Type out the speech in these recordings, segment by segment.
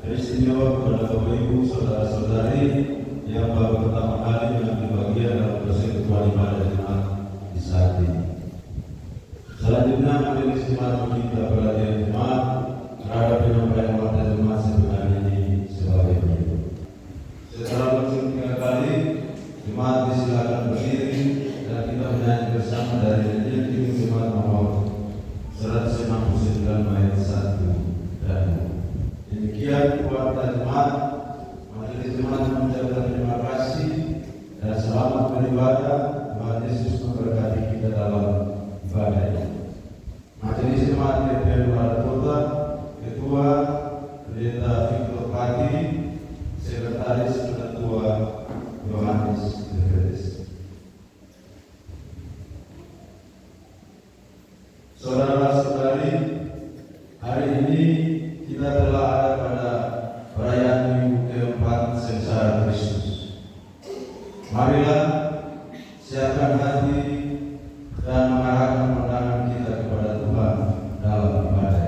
Istimewa kepada Bapak Ibu, saudara-saudari yang baru pertama kali mengambil bagian dalam persekutuan ibadah jemaat di saat ini. Selanjutnya majelis jemaat meminta perhatian jemaat terhadap penyampaian warta jemaat sebenarnya ini sebagai berikut. Setelah bersyukur 3 kali, jemaat disilakan berdiri dan kita menyanyi bersama dari nyanyian Kidung Jemaat nomor 169 bait 1 dan 2. Demikian warta jemaat. Majelis jemaat mengucapkan terima kasih dan selamat beribadah. Tuhan Yesus memberkati kita dalam ibadah ini. Majelis jemaat DPR Barat Kota, Ketua Pendeta Victor Pati, Sekretaris Ketua Yohanes Deveres. Saudara-saudari, hari ini kita telah ada pada perayaan minggu keempat sengsara Kristus. Marilah siapkan hati dan mengarahkan pandangan kita kepada Tuhan dalam ibadah.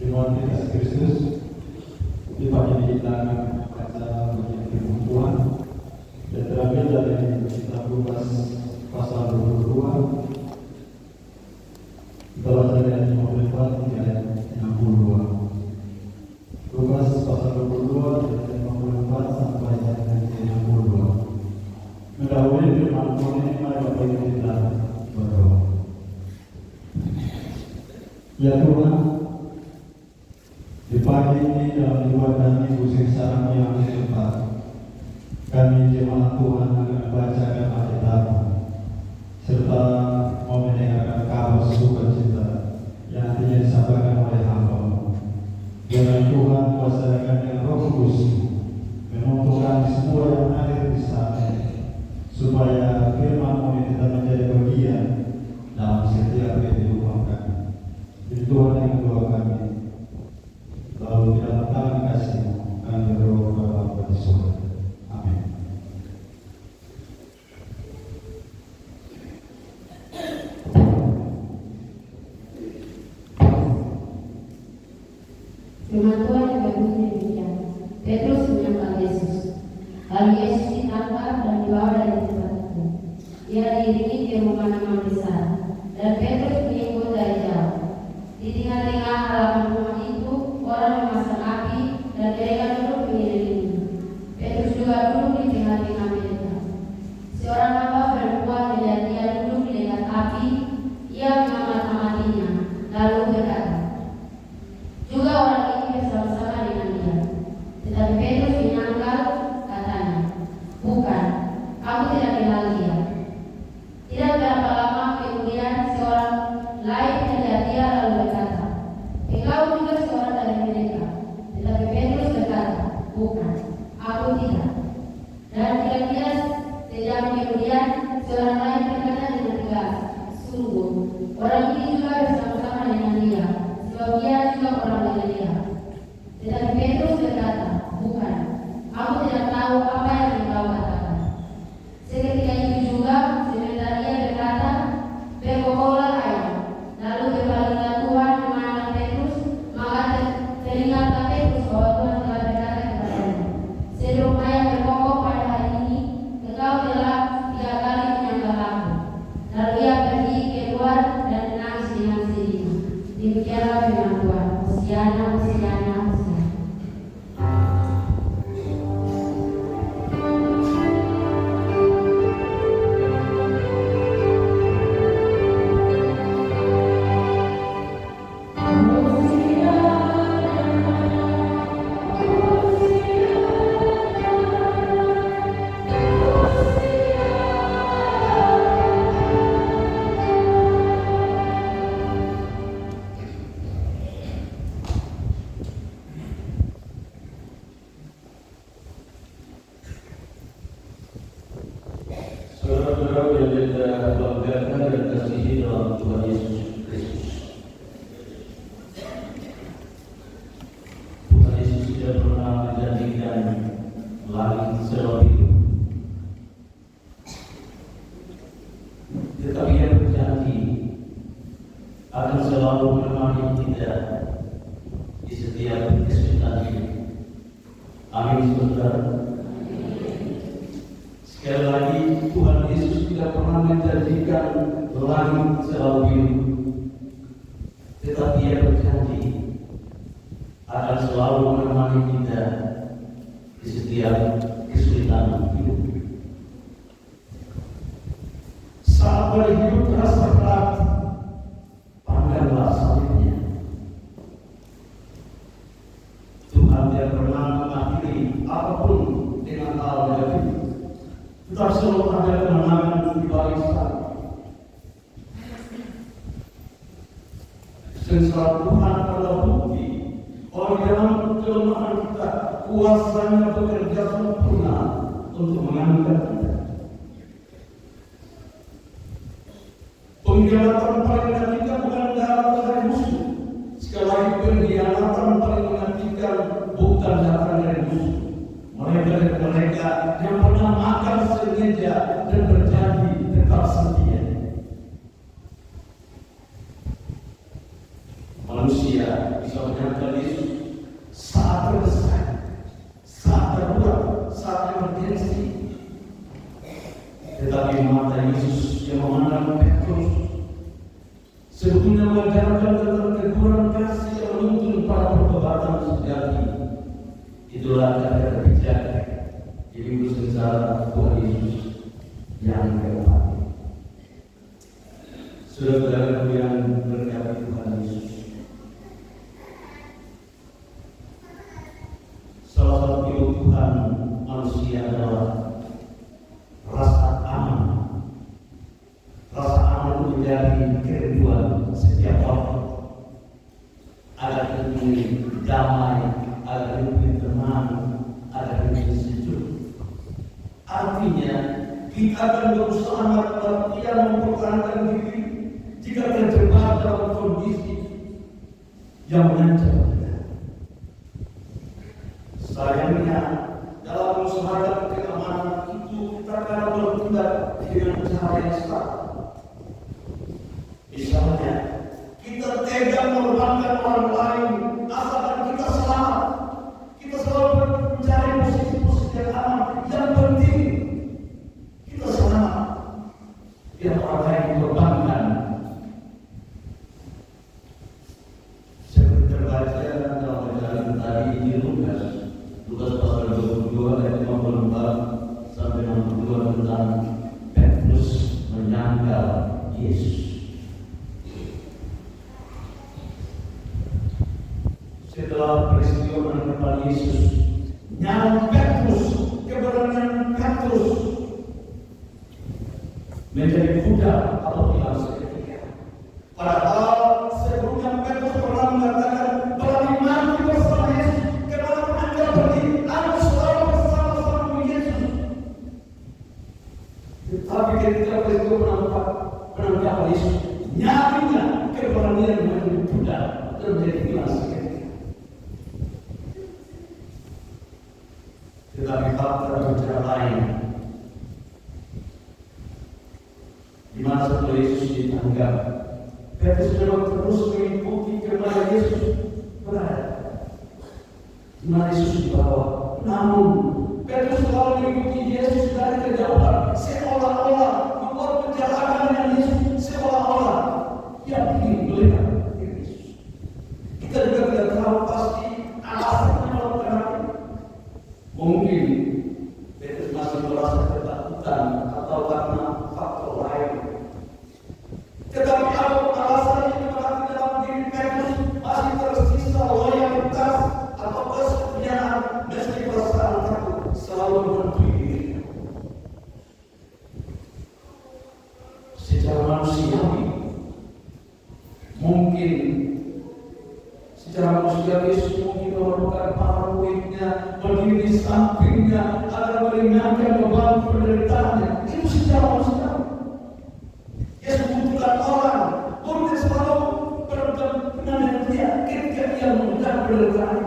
Tuhan Yesus Kristus, di pagi kita akan baca bagian firman Tuhan dan terambil dari kitab Lukas pasal 22. Kita baca dari ayat 54 hingga ayat 62. Lukas pasal 22 ayat 54 sampai ayat 62. Mendahului firman Tuhan ini, mari Bapak Ibu kita berdoa. Ya Tuhan, di pagi ini dalam ibadah minggu sengsara yang keempat, kami jemaat Tuhan akan membacakan Alkitab serta mau mendengarkan kabar sukacita yang artinya disampaikan oleh hamba-Mu. Dengan Tuhan kuasakan dengan Roh Kudus menuntun kami semua yang hadir di sana, supaya firman-Mu ini tetap menjadi bagian dalam setiap kehidupan kami. Jadi Tuhan yang doa kami, lalu di dalam tangan kasih-Mu kami berdoa kepada Bapa di surga. Amin. Firman Tuhan yang berbunyi demikian. Petrus menyangkal Yesus. Lalu Yesus ditangkap dan dibawa dari tempat itu. Dia diiringi ke rumah nama besar, dan Petrus mengikut dari jauh. Di tengah-tengah halaman rumah itu, orang memasang api dan mereka duduk mengelilingi. Petrus juga duduk di tengah-tengah mereka. Seorang hamba perempuan melihat dia duduk di dekat api, ia mengamat-amatinya, lalu berkata, juga orang ini bersama-sama dengan dia. Tetapi Petrus menyangkal, katanya, bukan, aku tidak kenal dia. Tidak berapa lama kemudian seorang lain melihat dia lalu berkata, engkau juga seorang kemudian seorang lain berkata dengan tegas, "Sungguh, orang ini juga bersama-sama dengan dia, sebab dia juga orang Galilea." Tetapi Petrus berkata, "Bukan, aku tidak tahu apa yang engkau katakan." Seketika itu juga, sementara ia berkata, "Berkokoklah ayam." Lalu berpalinglah Tuhan memandang Petrus, maka teringatlah Petrus bahwa Tuhan telah berkata kepadanya, "Sebelum ayam berkokok pada hari ini, engkau telah 3 kali menyangkal aku." Lalu ia pergi keluar dan menangis dengan sedih. Demikianlah firman Tuhan. Hosiana, Hosiana, Hosiana. Saudara-saudara yang kita banggakan dan kasihi dalam Tuhan Yesus Kristus. Tuhan Yesus tidak pernah menjanjikan langit selalu biru, tetapi Ia berjanji akan selalu menemani kita di setiap kesulitan hidup. Amin, saudara. Sekali lagi, Tuhan Yesus tidak pernah menjanjikan langit selalu biru, tetapi Ia berjanji akan selalu menemani kita di setiap kesulitan hidup. Saat berhidup terasa berat, pandanglah salibnya. Tuhan tidak pernah mengakhiri apapun dengan hal negatif, tetap selalu ada kemenangan di balik salib. Sengsara Tuhan adalah bukti bahwa di dalam kelemahan kita, kuasa-Nya bekerja sempurna untuk mengangkat kita. Pengkhianatan paling menyakitkan bukan datang dari musuh. Sekali lagi, pengkhianatan paling menyakitkan bukan datang dari musuh. Mereka yang pernah makan sengaja dan berjanji tetap setia. Manusia bisa menyangkal Yesus saat terdesak, saat darurat, saat emergensi. Tetapi mata Yesus yang memandang Petrus sebetulnya mengajarkan tentang teguran kasih yang menuntun pada pertobatan sejati. Itulah kata bijak di minggu sengsara Tuhan Yesus yang keempat. Saudara-saudara yang berkati Tuhan Yesus, salah satu kebutuhan manusia adalah rasa aman. Rasa aman itu menjadi kerinduan setiap orang agar hidup damai, agar hidup tenang, agar hidup sejuk. Artinya, kita akan berusaha mati-matian mempertahankan diri jika terjebak dalam kondisi yang mengancam kita. Sayangnya, dalam usaha keamanan itu kita kadang bertindak dengan cara yang salah. Misalnya, kita tega mengorbankan orang lain asalkan kita selamat. Kita selalu mencari posisi-posisi yang aman. Yang penting kita selamat. Biar orang lain dikorbankan. Seperti terbaca dalam bacaan tadi di Lukas pasal 22 ayat 54 sampai 62 tentang Petrus menyangkal Yesus. Setelah peristiwa menangkap Yesus, nyali Petrus, keberanian Petrus menjadi budak atau hilang seketika. Padahal sebelumnya Petrus pernah mengatakan, "Berani mati bersama Yesus, kemanapun Anda pergi, aku selalu bersama-sama Yesus." Tuhan Yesus dibawa. Namun Petrus selalu mengikuti Yesus dari kejauhan, seolah-olah membuat perjalanan dengan Yesus, seolah-olah dia ingin melihat Yesus. Kita juga tidak tahu pasti alasannya melakukan hal. Mungkin Petrus masih merasa ketakutan atau karena faktor lain. Tetapi apa alasan itu berarti dalam diri Petrus masih tersisa loyalitas atau kesetiaan meski perasaan takut selalu menghantui dirinya. Secara manusiawi, mungkin secara manusiawi Yesus mungkin memerlukan paranoidnya berdiri di sampingnya agar meringankan beban penderitaannya. Itu secara manusiawi. Yesus membutuhkan orang untuk selalu berkenan dengan dia ketika dia membutuhkan penderitaan.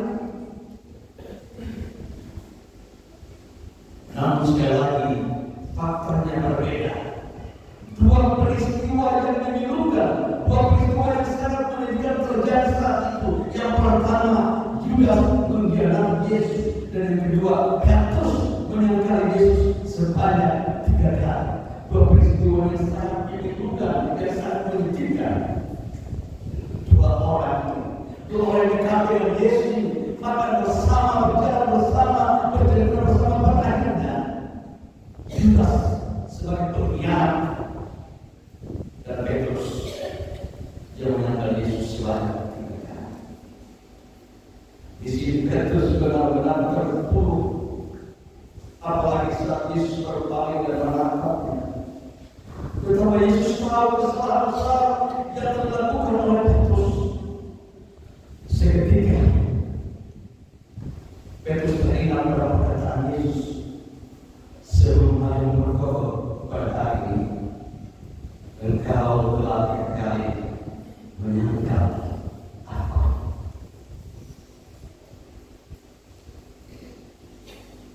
Namun sekali lagi faktanya berbeda. Dua peristiwa yang memilukan, dua peristiwa yang sangat menyedihkan terjadi saat itu. Yang pertama, Yudas mengkhianati Yesus, dan yang kedua, Petrus menyangkal Yesus sebanyak 3 kali. Dua peristiwa yang sangat memilukan, yang sangat menyedihkan. Dua orang yang dekat dengan Yesus makan bersama, berjalan bersama, berjalan bersama, pada akhirnya Yudas sebagai pengkhianat dan Petrus yang menyangkal Yesus sebanyak 3 kali. Di sini Petrus benar-benar terpuruk, apalagi saat Yesus berpaling dan menangkapnya. Betapa Yesus tahu kesalahan besar yang dilakukan oleh Petrus. Seketika Petrus teringat pada perkataan Yesus, sebelum ayam berkokok pada hari ini, engkau telah 3 kali menyangkal aku.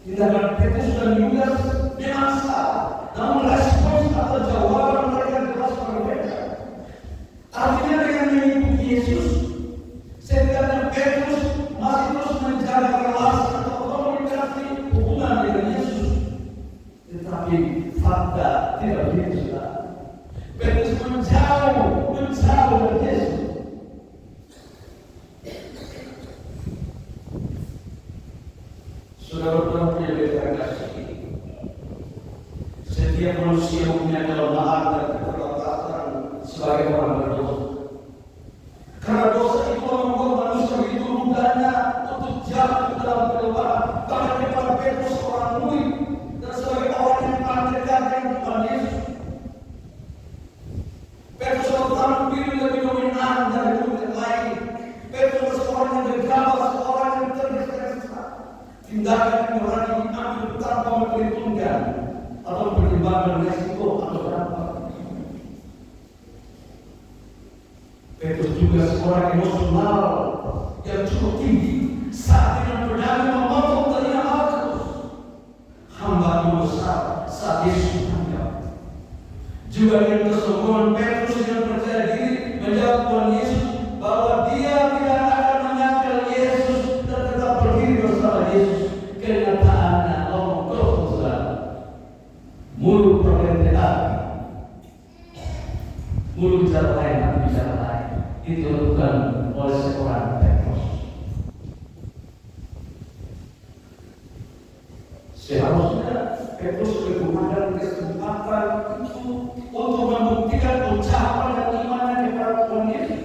Tindakan Petrus dan Yudas memang salah, namun respons atau jawaban mereka jelas berbeda. Artinya dengan mengikuti Yesus, setidaknya Petrus masih terus menjaga relasi atau komunikasi hubungan dengan Yesus. Tetapi fakta tidak begitu, saudara. Petrus menjauh dari Yesus. Saudara-saudara yang dikasihi, setiap manusia punya kelemahan dan keterbatasan sebagai orang berdosa. Karena dosa itu membuat manusia begitu mudahnya untuk jatuh dalam kelemahan. Bahkan kepada Petrus seorang murid dan sebagai orang yang paling dekat dengan Tuhan Yesus, Petrus selalu diri lebih dominan dari murid yang lain. Petrus seorang yang gegabah, seorang yang tergesa-gesa. Tindakan yang berani diambil tanpa memperhitungkan atau pertimbangan resiko atau dampak. Petrus juga seorang emosional yang cukup tinggi saat dengan berdalih memotong telinga Malkus, hamba besar saat Yesus menangkap. Juga dengan kesombongan Petrus yang percaya diri menjawab Tuhan Yesus bahwa dia tidak akan menyangkal Yesus dan tetap berdiri bersama Yesus. Kenyataannya omong kosong, mulut berbeda api, mulut bicara lain, hati bicara lain. Itu dilakukan oleh seorang Petrus. Seharusnya Petrus menggunakan kesempatan itu untuk membuktikan ucapan dan imannya kepada Tuhan Yesus.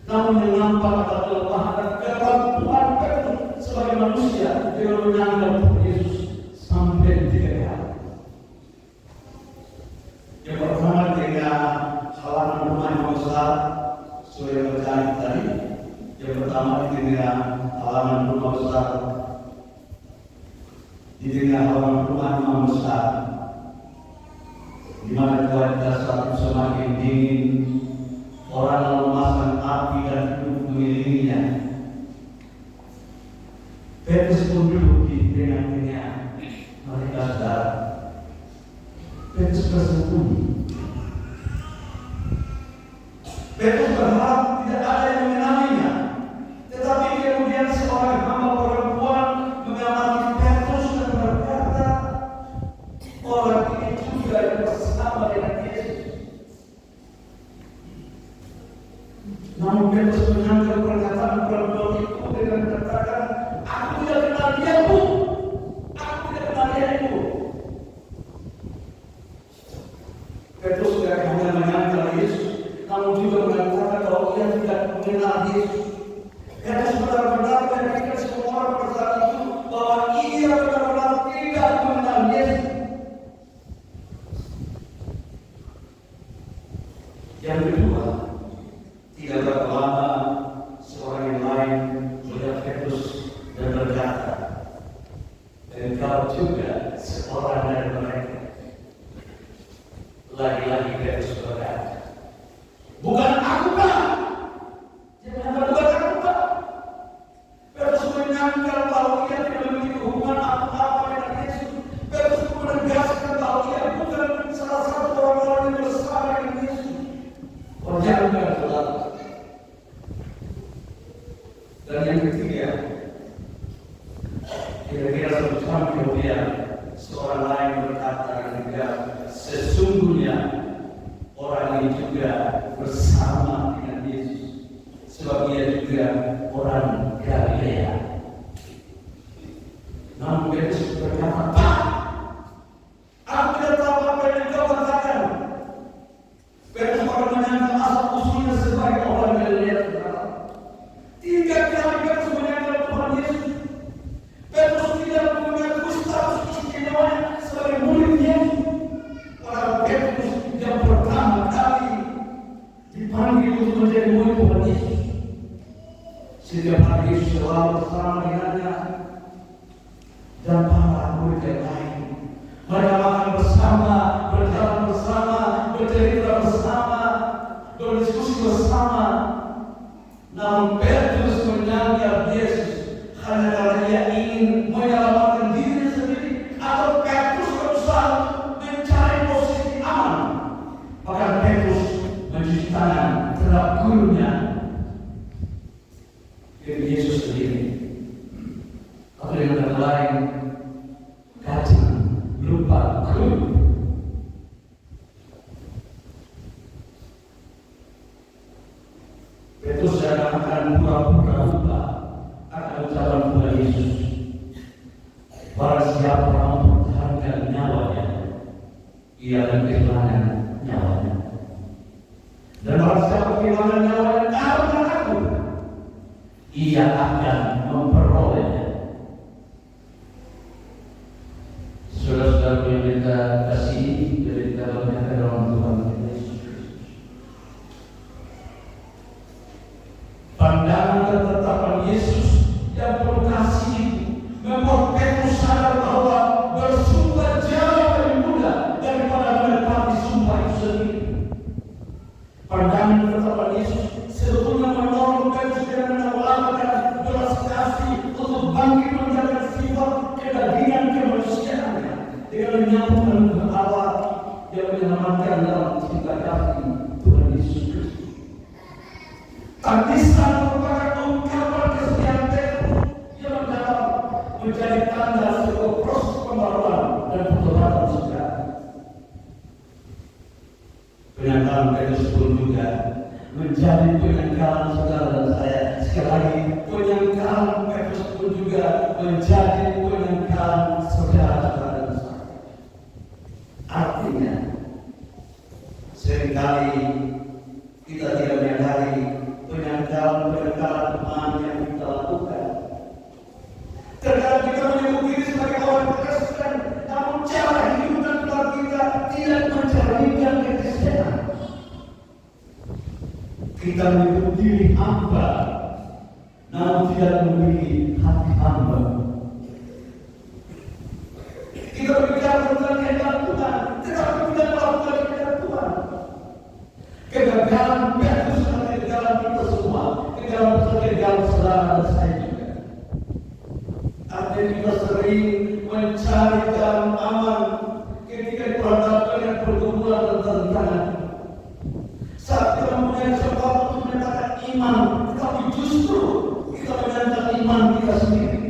Namun yang nampak adalah kelemahan dan keraguan Petrus sebagai manusia dengan menyangkal Tuhan Yesus sampai 3 kali. Yang pertama dengan halaman rumah yang besar, sudah bercari tadi. Yang pertama dengan halaman rumah besar, di tengah halaman rumah yang besar, di mana cuaca saat itu semakin dingin, orang lalu memasang api dan duduk mengelilinginya. Petrus pun duduk di tengah-tengah mereka, saudara. Petrus bersembunyi. Petrus berharap tidak ada yang mengenalinya, tetapi kemudian seorang hamba ketiga, kira-kira 1 tahun kemudian seorang lain berkata yang juga sesungguhnya orang ini juga bersama dengan Yesus, sebab ia juga orang Galilea. Namun Petrus berkata, "Pak, aku tidak tahu apa yang kau katakan." Petrus orang menyangka asal usulnya sebagai orang Galilea. 3 kali Petrus menyangka Tuhan Yesus. Petrus tidak mengaku status istimewanya sebagai murid Yesus. Orang Petrus yang pertama kali dipanggil untuk menjadi murid Tuhan Yesus. Setiap hari Yesus selalu bersama dengannya dan para murid yang lain. Mereka makan bersama, berjalan bersama, bercerita bersama, berdiskusi bersama. Namun Petrus menyangka Yesus hanya karena ia ingin menyelamatkan diri sendiri, atau Petrus berusaha mencari posisi aman. Maka Petrus mencuci tangan terhadap gurunya, Yesus sendiri. Atau dengan kata lain, kacang lupa guru. Petrus akan pura-pura lupa akan ucapan Tuhan Yesus. Barang siapa yang mempertahankan nyawanya, ia akan kehilangan nyawanya. Dan barang siapa kehilangan nyawanya karena aku, ia akan memperolehnya. Saudara-saudara yang kita kasihi dari dalamnya dalam Tuhan Yesus Kristus, pandangan ketetapan Yesus yang penuh kasih itu membuat Petrus sadar bahwa bersumpah jauh lebih mudah daripada menepati sumpah itu sendiri. Pandangan ketetapan Yesus sebetulnya mendorong Petrus dengan menawarkan belas kasih untuk bangkit menjaga sifat kedagingan kemanusiaannya dengan menyambungkan ke Allah yang menyelamatkan dalam cinta kasih Tuhan Yesus Kristus. Tangisan merupakan ungkapan kesetiaan Petrus yang mendalam menjadi tanda sebuah proses pembaruan dan pertobatan sejarah. Penanggalan Petrus pun juga menjadi penanggalan saudara dan saya. Sekali lagi, penanggalan Petrus pun juga menjadi penanggalan saudara-saudara dan saya. Artinya, seringkali kita tidak menyadari penanggalan iman yang kita lakukan. Terkadang kita menyebut diri sebagai orang Kristen, namun cara hidup dan doa kita tidak mencerminkan kekristenan. Kita menyebut diri hamba, namun tidak memiliki hati hamba. Kita berbicara tentang kehendak Tuhan, tetapi tidak melakukan kehendak Tuhan. Kegagalan Petrus adalah kegagalan kita semua, kegagalan saudara dan saya juga. Artinya kita sering mencari jalan aman ketika berhadapan dengan pergumulan dan tantangan. Saat kita mempunyai kesempatan untuk menyatakan iman, tetapi justru kita menyatakan iman kita sendiri.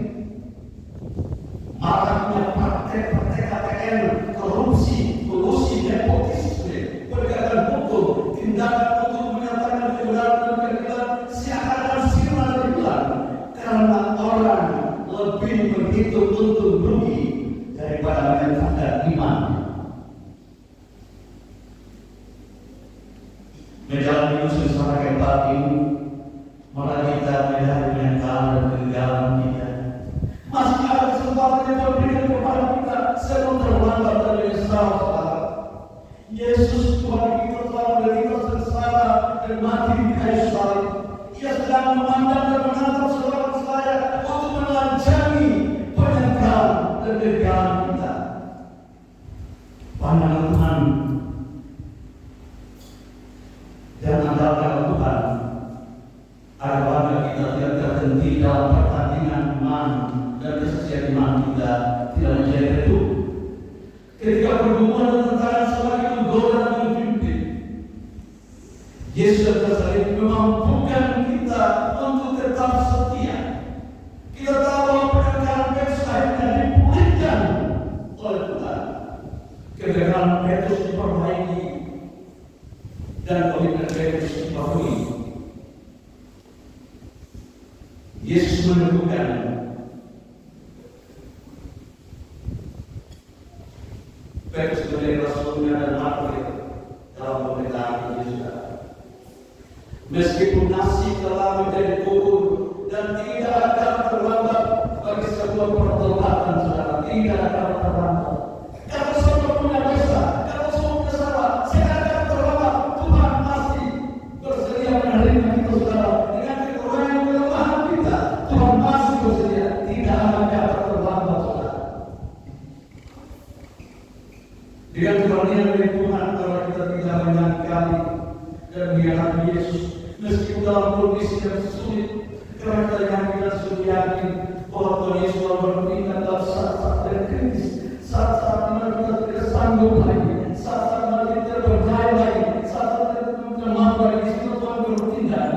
Maraknya praktek-praktek KPN, korupsi, kolusi, nepotisme, penegakan hukum, tindakan untuk menyatakan kebenaran dan keadilan seakan-akan sirna dan hilang karena orang lebih menghitung untung rugi daripada menyatakan iman. Menjalani hidup secara keempat ini, maka kita melihat penyesalan dan kegagalan kita. Masih ada kesempatan yang diberikan kepada kita sebelum terlambat dan menyesal, saudara. Yesus Tuhan kita telah menderita sengsara dan mati di kayu salib. Ia sedang memandang dan menatap saudara saya untuk menelanjangi penyesalan dan kegagalan kita. Pandangan Tuhan dan andalkan Tuhan agar kita tidak terhenti dalam pertandingan iman dan kesaksian iman kita tidak menjadi redup. Ketika pergumulan dan tantangan semakin menggoda dan menghimpit, Yesus tersalib memampukan kita untuk tetap setia meneguhkan. Petrus sebagai rasulnya dan martir dalam pemerintahan Yesus. Meskipun nasib telah menjadi kubur dan tidak akan terlambat bagi sebuah pertobatan, saudara, tidak akan terlambat. Kalau semua punya dosa, kalau semua punya salah, saya akan terlambat. Tuhan masih bersedia menerima kita, saudara, dengan kekurangan kelemahan kita. Tuhan masih bersedia, tidak akan terlambat, saudara. Dengan keberanian dari Tuhan, kalau kita tidak menyangkali dan menghianati Yesus, meskipun dalam kondisi yang sulit, karena kita yakin bahwa Tuhan Yesus telah bertindak dalam saat-saat yang kritis, saat-saat dimana kita tidak sanggup lagi, saat-saat dimana kita tidak berdaya lagi, saat-saat kita tidak mampu lagi, situ Tuhan bertindak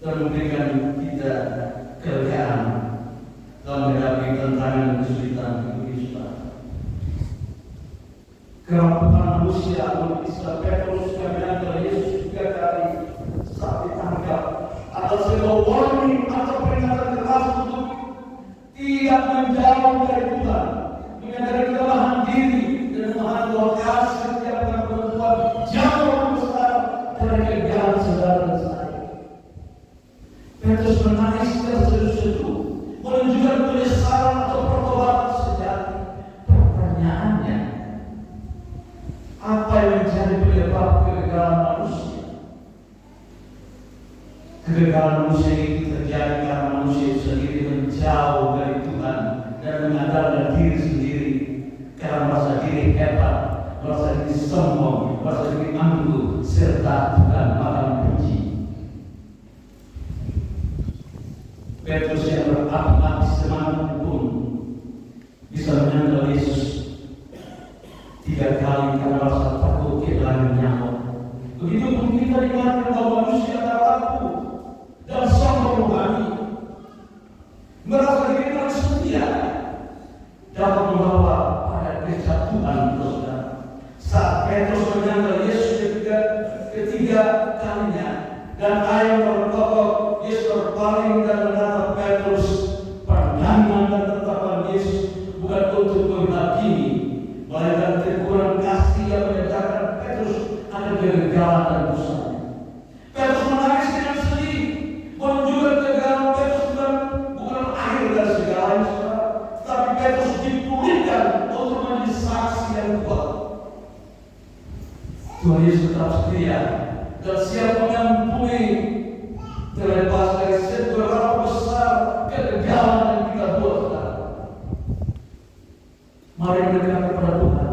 dan memberikan kita kelegaan dalam menghadapi tantangan dan kesulitan kehidupan. Kerapuhan manusia bisa Petrus kami Yesus 3 kali saat ditangkap. Ada sebuah warning atau peringatan keras untuk tidak menjauh dari Tuhan, menyadari kelemahan diri dan memahami bahwa kasih setiap perempuan jauh besar dari kegagalan saudara dan saya. Petrus menangis terseduh-seduh, menunjukkan penyesalan atau pertobatan sejati. Pertanyaannya, apa yang menjadi penyebab kegagalan manusia? Kegagalan manusia itu terjadi karena manusia itu sendiri menjauh dari Tuhan dan mengandalkan diri sendiri, karena merasa diri hebat, merasa diri sombong, merasa diri angkuh, serta Tuhan maha puji. Petrus yang berapi-api semangat pun bisa menyandal Yesus 3 kali karena rasa takut kehilangan nyawa. Begitu pun kita ingatkan bahwa manusia tak rapuh dan sombong rohani, merasa diri paling setia, dapat membawa pada kejatuhan saudara. Saat Petrus menyandal Yesus ketiga kalinya dan air berkokok, Yesus berpaling dan menatap Petrus. Pandangan dan tatapan Yesus bukan untuk menghakimi, melainkan teguran kasih yang menyatakan Petrus akan kegagalan dan dosanya. Petrus menangis dengan sedih, menunjukkan kegagalan Petrus bukan akhir dari segalanya, tapi Petrus dipulihkan untuk menjadi saksi yang kuat. Tuhan Yesus tetap setia dan siap mengampuni, terlepas dari seberapa besar kegagalan yang kita buat. Mari mendekat kepada Tuhan,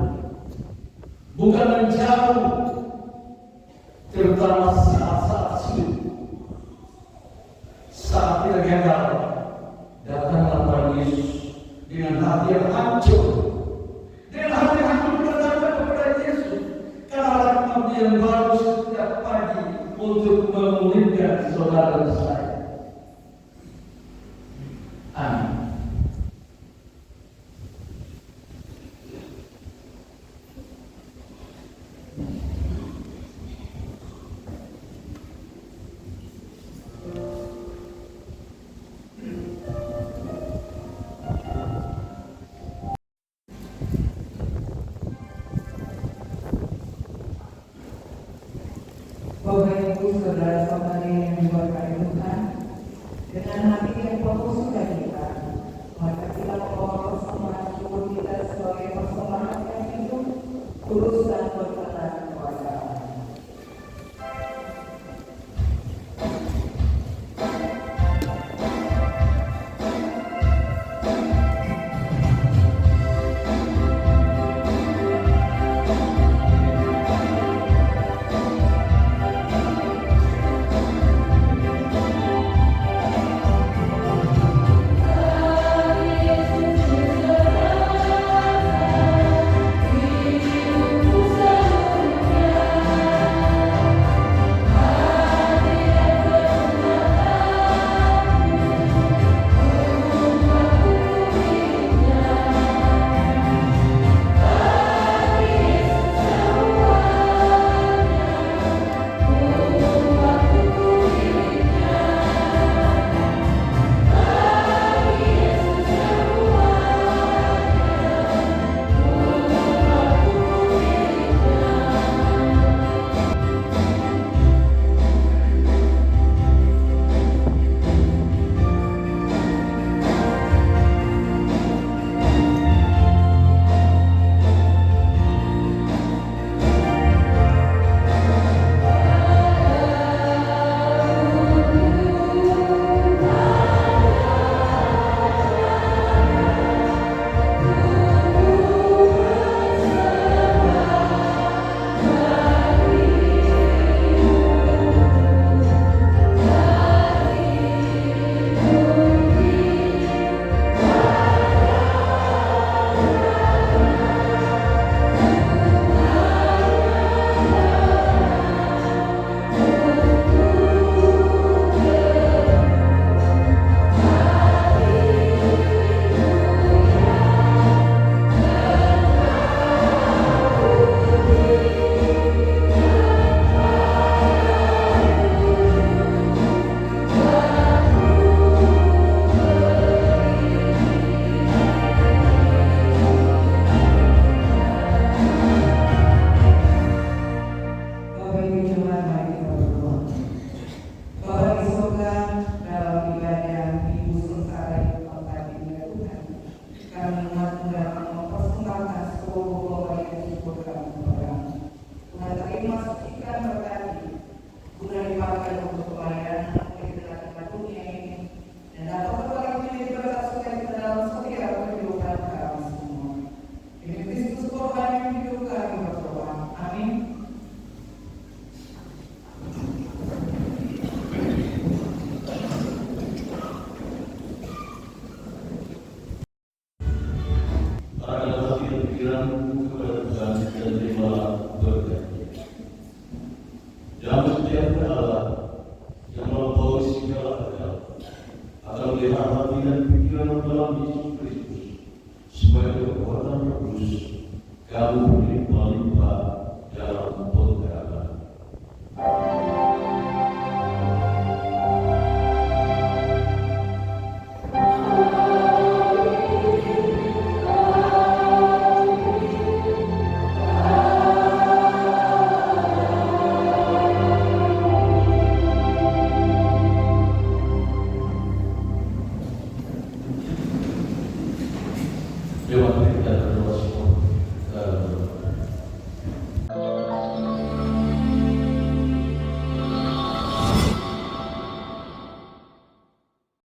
bukan menjauh, terutama saat-saat sulit. Saat kita gagal, datanglah kepada Yesus dengan hati yang hancur, dengan hati yang hancur kita datang kepada Yesus, karena hati yang baru setiap pagi untuk memulihkan saudara saya. Amin. Bapak Ibu saudara-saudari yang diberkati Tuhan, dengan hati yang penuh sukacita, maka kita membawa persembahan syukur kita sebagai persembahan yang hidup, tulus dan berkenan kepada Allah. segala hati dan pikiran dalam Yesus